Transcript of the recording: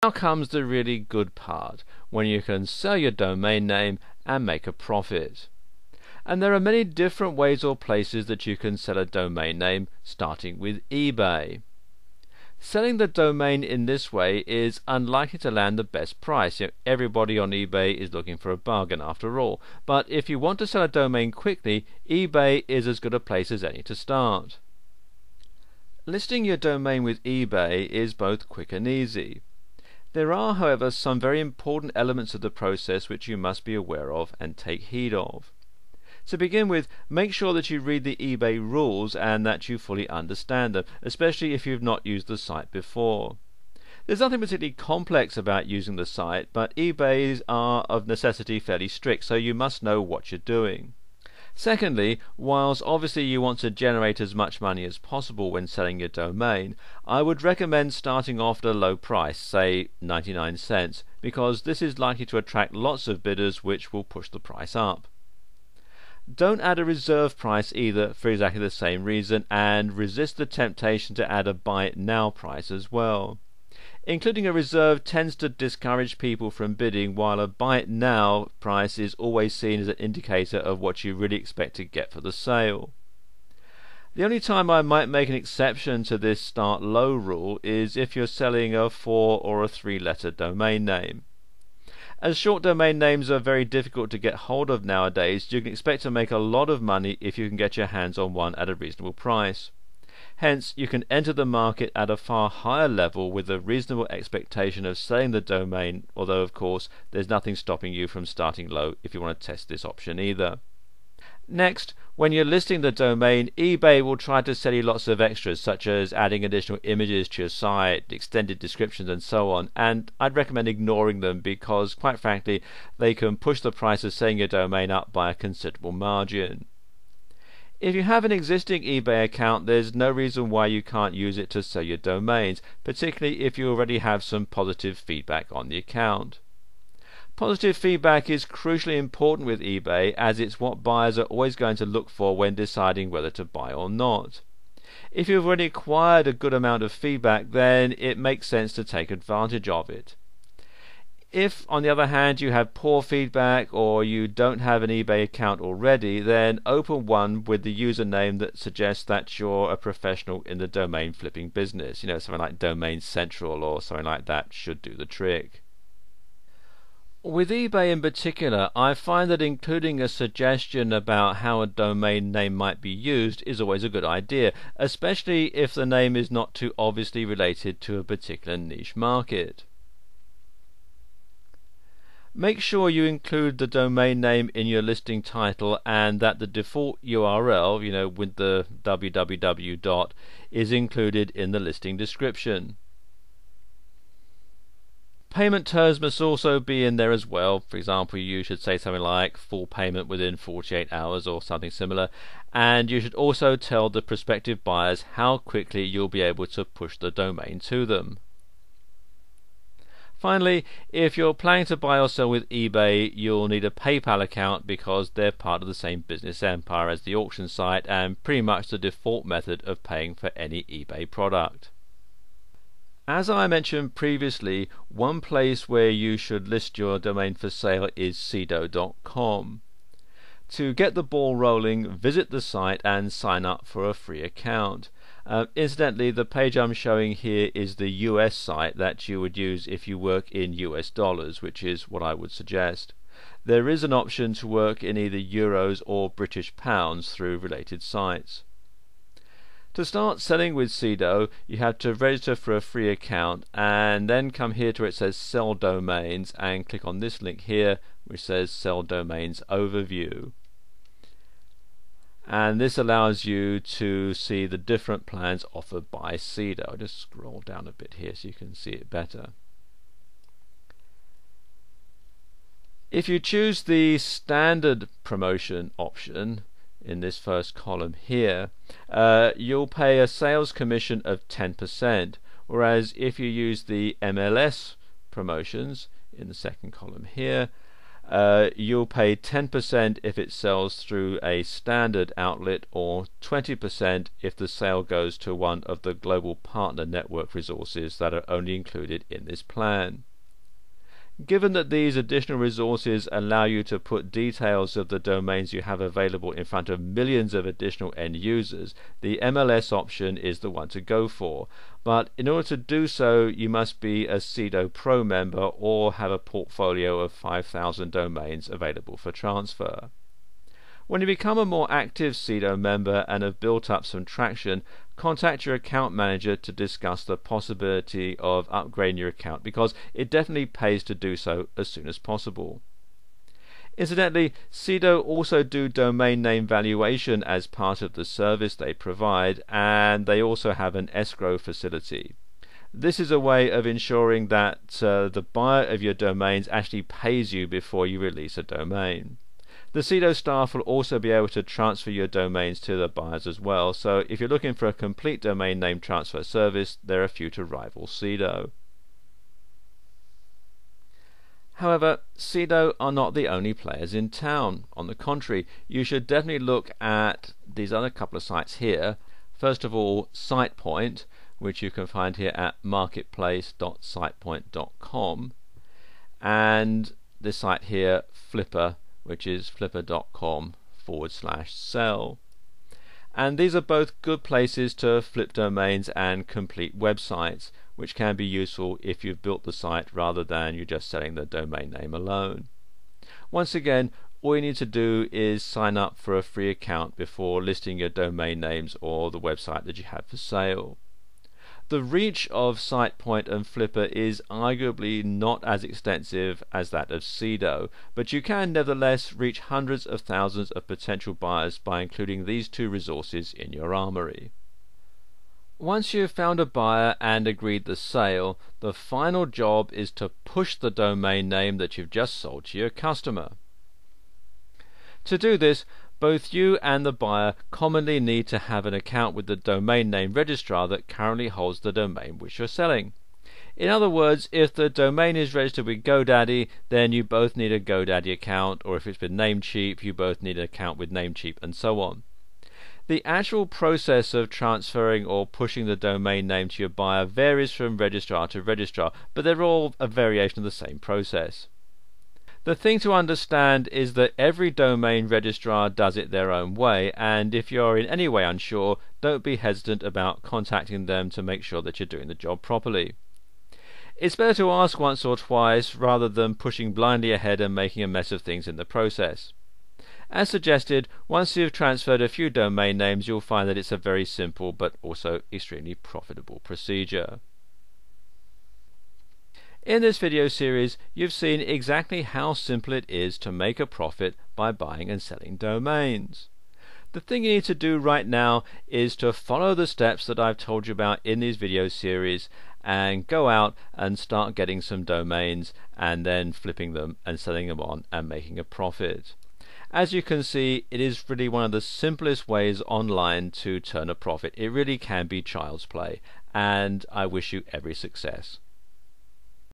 Now comes the really good part, when you can sell your domain name and make a profit. And there are many different ways or places that you can sell a domain name, starting with eBay. Selling the domain in this way is unlikely to land the best price. Everybody on eBay is looking for a bargain after all. But if you want to sell a domain quickly, eBay is as good a place as any to start. Listing your domain with eBay is both quick and easy. There are, however, some very important elements of the process which you must be aware of and take heed of. To begin with, make sure that you read the eBay rules and that you fully understand them, especially if you've not used the site before. There's nothing particularly complex about using the site, but eBays are of necessity fairly strict, so you must know what you're doing. Secondly, whilst obviously you want to generate as much money as possible when selling your domain, I would recommend starting off at a low price, say 99 cents, because this is likely to attract lots of bidders which will push the price up. Don't add a reserve price either for exactly the same reason, and resist the temptation to add a buy it now price as well. Including a reserve tends to discourage people from bidding, while a buy it now price is always seen as an indicator of what you really expect to get for the sale. The only time I might make an exception to this start low rule is if you're selling a 4 or a 3-letter domain name. As short domain names are very difficult to get hold of nowadays, you can expect to make a lot of money if you can get your hands on one at a reasonable price. Hence, you can enter the market at a far higher level with a reasonable expectation of selling the domain, although of course there's nothing stopping you from starting low if you want to test this option either. Next, when you're listing the domain, eBay will try to sell you lots of extras, such as adding additional images to your site, extended descriptions and so on, and I'd recommend ignoring them because, quite frankly, they can push the price of selling your domain up by a considerable margin. If you have an existing eBay account, there's no reason why you can't use it to sell your domains, particularly if you already have some positive feedback on the account. Positive feedback is crucially important with eBay, as it's what buyers are always going to look for when deciding whether to buy or not. If you've already acquired a good amount of feedback, then it makes sense to take advantage of it. If, on the other hand, you have poor feedback or you don't have an eBay account already, then open one with the username that suggests that you're a professional in the domain flipping business. Something like Domain Central or something like that should do the trick. With eBay in particular, I find that including a suggestion about how a domain name might be used is always a good idea, especially if the name is not too obviously related to a particular niche market. Make sure you include the domain name in your listing title and that the default URL, with the www. Is included in the listing description. Payment terms must also be in there as well. For example, you should say something like full payment within 48 hours or something similar, and you should also tell the prospective buyers how quickly you'll be able to push the domain to them. Finally, if you're planning to buy or sell with eBay, you'll need a PayPal account because they're part of the same business empire as the auction site and pretty much the default method of paying for any eBay product. As I mentioned previously, one place where you should list your domain for sale is Sedo.com. To get the ball rolling, visit the site and sign up for a free account. Incidentally, the page I'm showing here is the US site that you would use if you work in US dollars, which is what I would suggest. There is an option to work in either euros or British pounds through related sites. To start selling with Sedo, you have to register for a free account and then come here to where it says Sell Domains and click on this link here which says Sell Domains Overview. And this allows you to see the different plans offered by Sedo. I'll just scroll down a bit here so you can see it better. If you choose the standard promotion option in this first column here, you'll pay a sales commission of 10%, whereas if you use the MLS promotions in the second column here, you'll pay 10% if it sells through a standard outlet, or 20% if the sale goes to one of the global partner network resources that are only included in this plan. Given that these additional resources allow you to put details of the domains you have available in front of millions of additional end users, the MLS option is the one to go for. But in order to do so, you must be a Sedo Pro member or have a portfolio of 5,000 domains available for transfer. When you become a more active Sedo member and have built up some traction, contact your account manager to discuss the possibility of upgrading your account, because it definitely pays to do so as soon as possible. Incidentally, Sedo also do domain name valuation as part of the service they provide, and they also have an escrow facility. This is a way of ensuring that the buyer of your domains actually pays you before you release a domain. The Sedo staff will also be able to transfer your domains to the buyers as well, so if you're looking for a complete domain name transfer service, there are few to rival Sedo. However, Sedo are not the only players in town. On the contrary, you should definitely look at these other couple of sites here. First of all, SitePoint, which you can find here at marketplace.sitepoint.com, and this site here, Flippa, which is flippa.com/sell. And these are both good places to flip domains and complete websites, which can be useful if you've built the site rather than you're just selling the domain name alone. Once again, all you need to do is sign up for a free account before listing your domain names or the website that you have for sale. The reach of SitePoint and Flippa is arguably not as extensive as that of Sedo, but you can nevertheless reach hundreds of thousands of potential buyers by including these two resources in your armory. Once you've found a buyer and agreed the sale, the final job is to push the domain name that you've just sold to your customer. To do this, both you and the buyer commonly need to have an account with the domain name registrar that currently holds the domain which you're selling. In other words, if the domain is registered with GoDaddy, then you both need a GoDaddy account, or if it's with Namecheap, you both need an account with Namecheap, and so on. The actual process of transferring or pushing the domain name to your buyer varies from registrar to registrar, but they're all a variation of the same process. The thing to understand is that every domain registrar does it their own way, and if you're in any way unsure, don't be hesitant about contacting them to make sure that you're doing the job properly. It's better to ask once or twice rather than pushing blindly ahead and making a mess of things in the process. As suggested, once you've transferred a few domain names, you'll find that it's a very simple but also extremely profitable procedure. In this video series, you've seen exactly how simple it is to make a profit by buying and selling domains. The thing you need to do right now is to follow the steps that I've told you about in these video series and go out and start getting some domains and then flipping them and selling them on and making a profit. As you can see, it is really one of the simplest ways online to turn a profit. It really can be child's play, and I wish you every success.